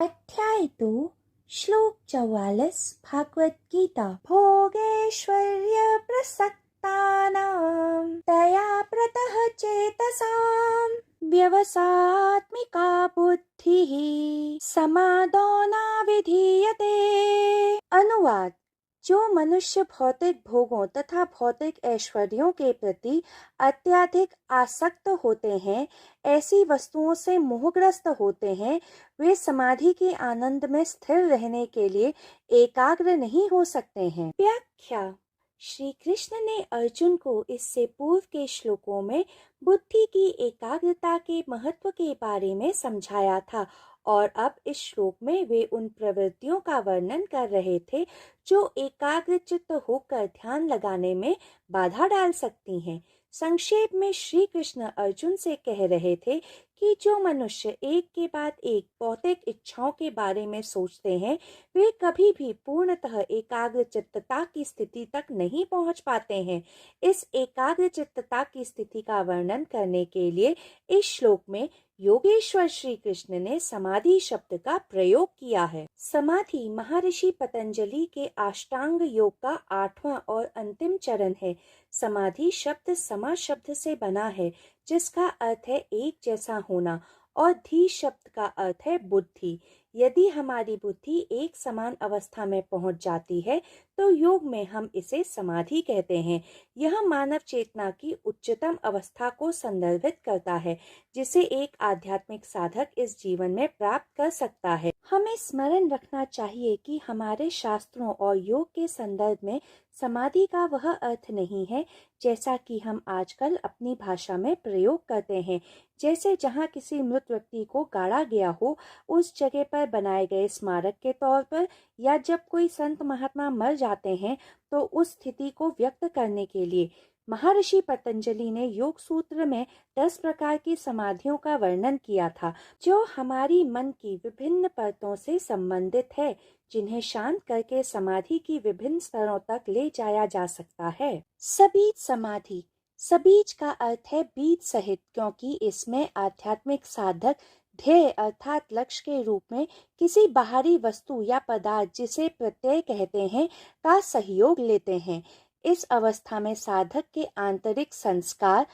अध्याय 2 श्लोक 44 भागवत गीता। भोगेश्वर्य प्रसक्तानां तया प्रतः चेतसां व्यवसात्मिका बुद्धिः समादो न विधीयते। अनुवाद। जो मनुष्य भौतिक भोगों तथा भौतिक ऐश्वर्यों के प्रति अत्यधिक आसक्त होते हैं, ऐसी वस्तुओं से मोहग्रस्त होते हैं, वे समाधि के आनंद में स्थिर रहने के लिए एकाग्र नहीं हो सकते हैं। व्याख्या। श्री कृष्ण ने अर्जुन को इससे पूर्व के श्लोकों में बुद्धि की एकाग्रता के महत्व के बारे में समझाया था और अब इस श्लोक में वे उन प्रवृत्तियों का वर्णन कर रहे थे जो एकाग्रचित्त होकर ध्यान लगाने में बाधा डाल सकती हैं। संक्षेप में श्री कृष्ण अर्जुन से कह रहे थे कि जो मनुष्य एक के बाद एक भौतिक इच्छाओं के बारे में सोचते हैं, वे कभी भी पूर्णतः एकाग्रचित्तता की स्थिति तक नहीं पहुंच पाते हैं। इस एकाग्रचित्तता की स्थिति का वर्णन करने के लिए इस श्लोक में योगेश्वर श्री कृष्ण ने समाधि शब्द का प्रयोग किया है। समाधि महर्षि पतंजलि के अष्टांग योग का 8वां और अंतिम चरण है। समाधि शब्द समा शब्द से बना है, जिसका अर्थ है एक जैसा होना, और धी शब्द का अर्थ है बुद्धि। यदि हमारी बुद्धि एक समान अवस्था में पहुंच जाती है तो योग में हम इसे समाधि कहते हैं। यह मानव चेतना की उच्चतम अवस्था को संदर्भित करता है, जिसे एक आध्यात्मिक साधक इस जीवन में प्राप्त कर सकता है। हमें स्मरण रखना चाहिए कि हमारे शास्त्रों और योग के संदर्भ में समाधि का वह अर्थ नहीं है जैसा कि हम आजकल अपनी भाषा में प्रयोग करते हैं, जैसे जहाँ किसी मृत व्यक्ति को गाड़ा गया हो उस जगह पर बनाए गए स्मारक के तौर पर, या जब कोई संत महात्मा मर जाते हैं तो उस स्थिति को व्यक्त करने के लिए महर्षि पतंजलि ने योग सूत्र में 10 प्रकार की समाधियों का वर्णन किया था, जो हमारी मन की विभिन्न परतों से संबंधित है, जिन्हें शांत करके समाधि की विभिन्न स्तरों तक ले जाया जा सकता है। सबीज समाधि। सबीज का अर्थ है बीज सहित, क्योंकि इसमें आध्यात्मिक साधक ध्येय अर्थात लक्ष्य के रूप में किसी बाहरी वस्तु या पदार्थ, जिसे प्रत्यय कहते हैं, का सहयोग लेते हैं। इस अवस्था में साधक के आंतरिक संस्कार,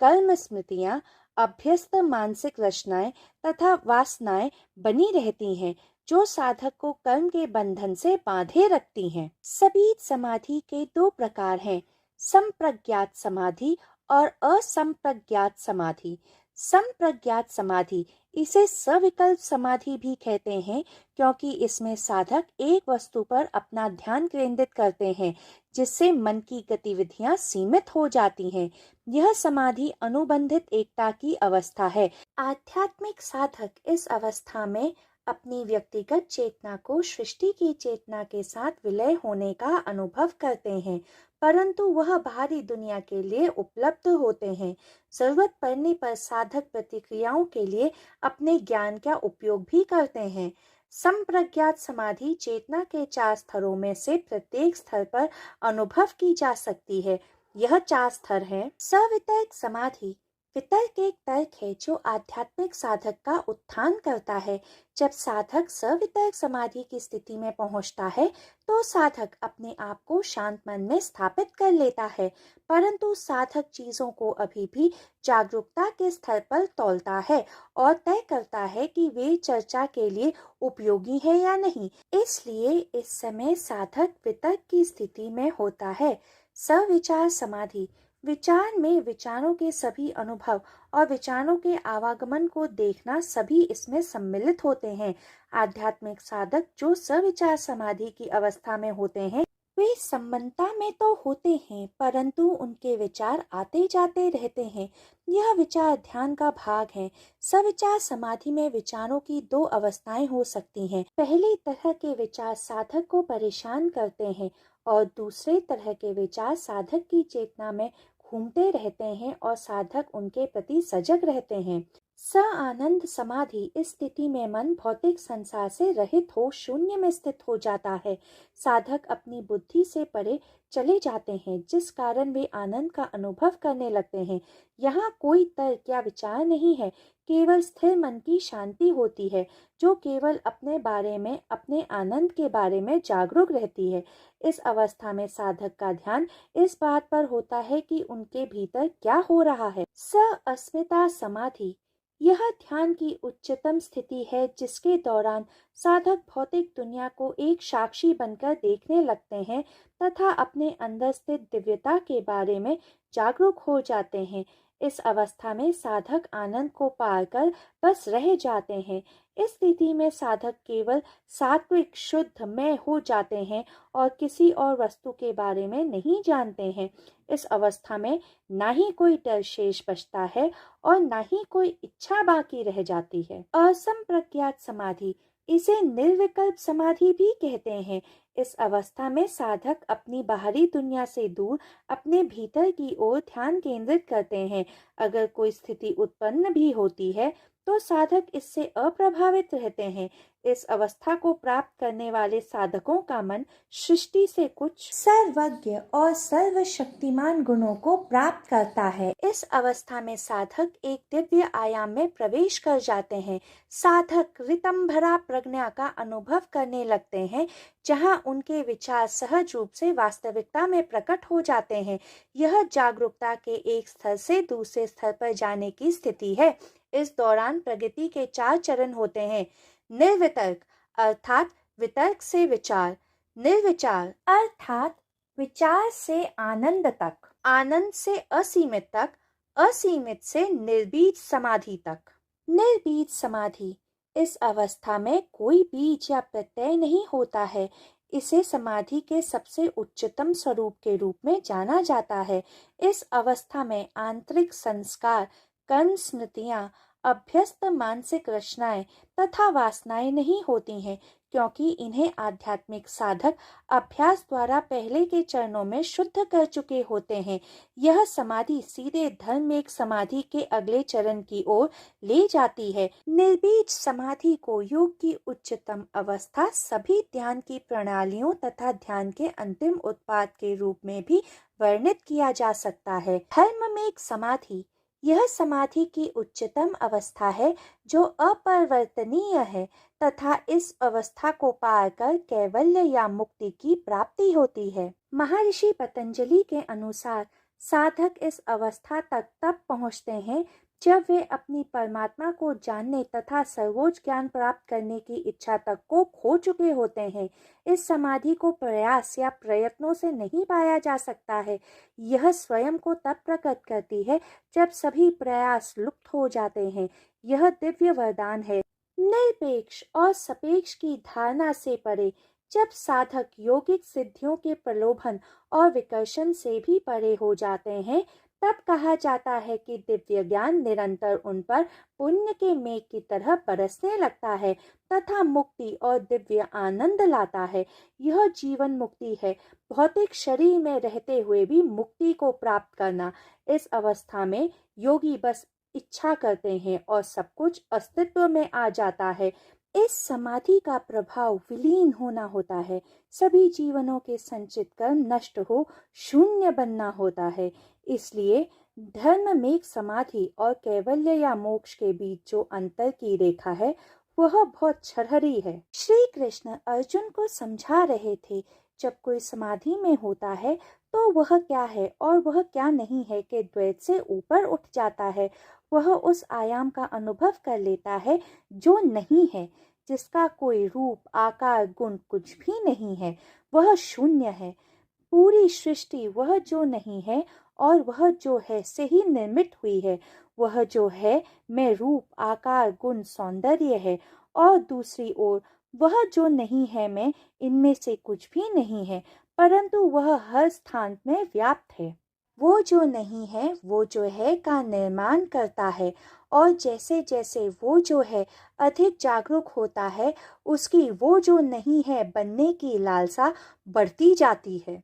कर्म स्मृतियां, अभ्यस्त मानसिक रचनाएं तथा वासनाएं बनी रहती हैं, जो साधक को कर्म के बंधन से बांधे रखती हैं। सबीज समाधि के 2 प्रकार हैं, संप्रज्ञात समाधि और असंप्रज्ञात समाधि। संप्रज्ञात समाधि, इसे सविकल्प समाधि भी कहते हैं, क्योंकि इसमें साधक एक वस्तु पर अपना ध्यान केंद्रित करते हैं, जिससे मन की गतिविधियां सीमित हो जाती हैं। यह समाधि अनुबंधित एकता की अवस्था है। आध्यात्मिक साधक इस अवस्था में अपनी व्यक्तिगत चेतना को सृष्टि की चेतना के साथ विलय होने का अनुभव करते हैं, परंतु वह बाहरी दुनिया के लिए उपलब्ध होते हैं। जरूरत पड़ने पर साधक प्रतिक्रियाओं के लिए अपने ज्ञान का उपयोग भी करते हैं। संप्रज्ञात समाधि चेतना के 4 स्तरों में से प्रत्येक स्तर पर अनुभव की जा सकती है। यह 4 स्तर हैं। सवितर्क समाधि। वितर्क एक तर्क है जो आध्यात्मिक साधक का उत्थान करता है। जब साधक सवितर्क समाधि की स्थिति में पहुंचता है तो साधक अपने आप को शांत मन में स्थापित कर लेता है, परंतु साधक चीजों को अभी भी जागरूकता के स्तर पर तौलता है और तय करता है कि वे चर्चा के लिए उपयोगी है या नहीं। इसलिए इस समय साधक वितर्क की स्थिति में होता है। सविचार समाधि। विचार में विचारों के सभी अनुभव और विचारों के आवागमन को देखना सभी इसमें सम्मिलित होते हैं। आध्यात्मिक साधक जो सविचार समाधि की अवस्था में होते हैं, वे सम्मता में तो होते हैं, परंतु उनके विचार आते जाते रहते हैं। यह विचार ध्यान का भाग है। सविचार समाधि में विचारों की 2 अवस्थाएं हो सकती हैं। पहली तरह के विचार साधक को परेशान करते हैं और दूसरे तरह के विचार साधक की चेतना में घूमते रहते हैं और साधक उनके प्रति सजग रहते हैं। स आनंद समाधि, इस स्थिति में मन भौतिक संसार से रहित हो शून्य में स्थित हो जाता है। साधक अपनी बुद्धि से परे चले जाते हैं, जिस कारण वे आनंद का अनुभव करने लगते हैं। यहाँ कोई तर्क या विचार नहीं है, केवल स्थिर मन की शांति होती है, जो केवल अपने बारे में, अपने आनंद के बारे में जागरूक रहती है। इस अवस्था में साधक का ध्यान इस बात पर होता है कि उनके भीतर क्या हो रहा है। स अस्मिता समाधि, यह ध्यान की उच्चतम स्थिति है, जिसके दौरान साधक भौतिक दुनिया को एक साक्षी बनकर देखने लगते हैं तथा अपने अंदर स्थित दिव्यता के बारे में जागरूक हो जाते हैं। इस अवस्था में साधक आनंद को पार कर बस रह जाते हैं। इस स्थिति में साधक केवल सात्विक शुद्ध में हो जाते हैं और किसी और वस्तु के बारे में नहीं जानते हैं। इस अवस्था में ना ही कोई डर शेष बचता है और ना ही कोई इच्छा बाकी रह जाती है। असंप्रज्ञात समाधि, इसे निर्विकल्प समाधि भी कहते हैं। इस अवस्था में साधक अपनी बाहरी दुनिया से दूर अपने भीतर की ओर ध्यान केंद्रित करते हैं। अगर कोई स्थिति उत्पन्न भी होती है तो साधक इससे अप्रभावित रहते हैं। इस अवस्था को प्राप्त करने वाले साधकों का मन सृष्टि से कुछ सर्वज्ञ और सर्वशक्तिमान गुणों को प्राप्त करता है। इस अवस्था में साधक एक दिव्य आयाम में प्रवेश कर जाते हैं। साधक ऋतंभरा प्रज्ञा का अनुभव करने लगते हैं, जहां उनके विचार सहज रूप से वास्तविकता में प्रकट हो जाते हैं। यह जागरूकता के एक स्तर से दूसरे स्तर पर जाने की स्थिति है। इस दौरान प्रगति के 4 चरण होते हैं। निर्वितर्क अर्थात वितर्क से विचार, निर्विचार अर्थात विचार से आनंद तक, आनंद से असीमित तक, असीमित से निर्बीज समाधि तक। निर्बीज समाधि, इस अवस्था में कोई बीज या प्रत्यय नहीं होता है। इसे समाधि के सबसे उच्चतम स्वरूप के रूप में जाना जाता है। इस अवस्था में आंतरिक संस्कार, कर्म स्मृतियां, अभ्यस्त मानसिक रचनाएं तथा वासनाएं नहीं होती हैं, क्योंकि इन्हें आध्यात्मिक साधक अभ्यास द्वारा पहले के चरणों में शुद्ध कर चुके होते हैं। यह समाधि सीधे धर्मेक समाधि के अगले चरण की ओर ले जाती है। निर्बीज समाधि को योग की उच्चतम अवस्था, सभी ध्यान की प्रणालियों तथा ध्यान के अंतिम उत्पाद के रूप में भी वर्णित किया जा सकता है। धर्मेक समाधि, यह समाधि की उच्चतम अवस्था है जो अपरिवर्तनीय है तथा इस अवस्था को पार कर कैवल्य या मुक्ति की प्राप्ति होती है। महर्षि पतंजलि के अनुसार साधक इस अवस्था तक तब पहुँचते हैं जब वे अपनी परमात्मा को जानने तथा सर्वोच्च ज्ञान प्राप्त करने की इच्छा तक को खो चुके होते हैं। इस समाधि को प्रयास या प्रयत्नों से नहीं पाया जा सकता है। यह स्वयं को तब प्रकट करती है जब सभी प्रयास लुप्त हो जाते हैं। यह दिव्य वरदान है। निरपेक्ष और सापेक्ष की धारणा से परे, जब साधक यौगिक सिद्धियों के प्रलोभन और विकर्षण से भी परे हो जाते हैं, तब कहा जाता है कि दिव्य ज्ञान निरंतर उन पर पुण्य के मेघ की तरह बरसने लगता है तथा मुक्ति और दिव्य आनंद लाता है। यह जीवन मुक्ति है, भौतिक शरीर में रहते हुए भी मुक्ति को प्राप्त करना। इस अवस्था में योगी बस इच्छा करते हैं और सब कुछ अस्तित्व में आ जाता है। इस समाधि का प्रभाव विलीन होना होता है। सभी जीवनों के संचित कर्म नष्ट हो शून्य बनना होता है। इसलिए धर्मेक समाधि और कैवल्य या मोक्ष के बीच जो अंतर की रेखा है वह बहुत छरहरी है। श्री कृष्ण अर्जुन को समझा रहे थे, जब कोई समाधि में होता है तो वह क्या है और वह क्या नहीं है के द्वैत से ऊपर उठ जाता है। वह उस आयाम का अनुभव कर लेता है जो नहीं है, जिसका कोई रूप, आकार, गुण कुछ भी नहीं है। वह शून्य है। पूरी सृष्टि वह जो नहीं है और वह जो है से ही निर्मित हुई है। वह जो है में रूप, आकार, गुण, सौंदर्य है और दूसरी ओर वह जो नहीं है में इनमें से कुछ भी नहीं है, परंतु वह हर स्थान में व्याप्त है। वो जो नहीं है वो जो है का निर्माण करता है और जैसे जैसे वो जो है अधिक जागरूक होता है, उसकी वो जो नहीं है बनने की लालसा बढ़ती जाती है।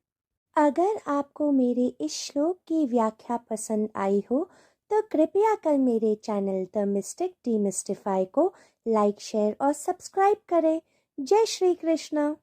अगर आपको मेरे इस श्लोक की व्याख्या पसंद आई हो तो कृपया कर मेरे चैनल द मिस्टिक डीमिस्टिफाई को लाइक, शेयर और सब्सक्राइब करें। जय श्री कृष्ण।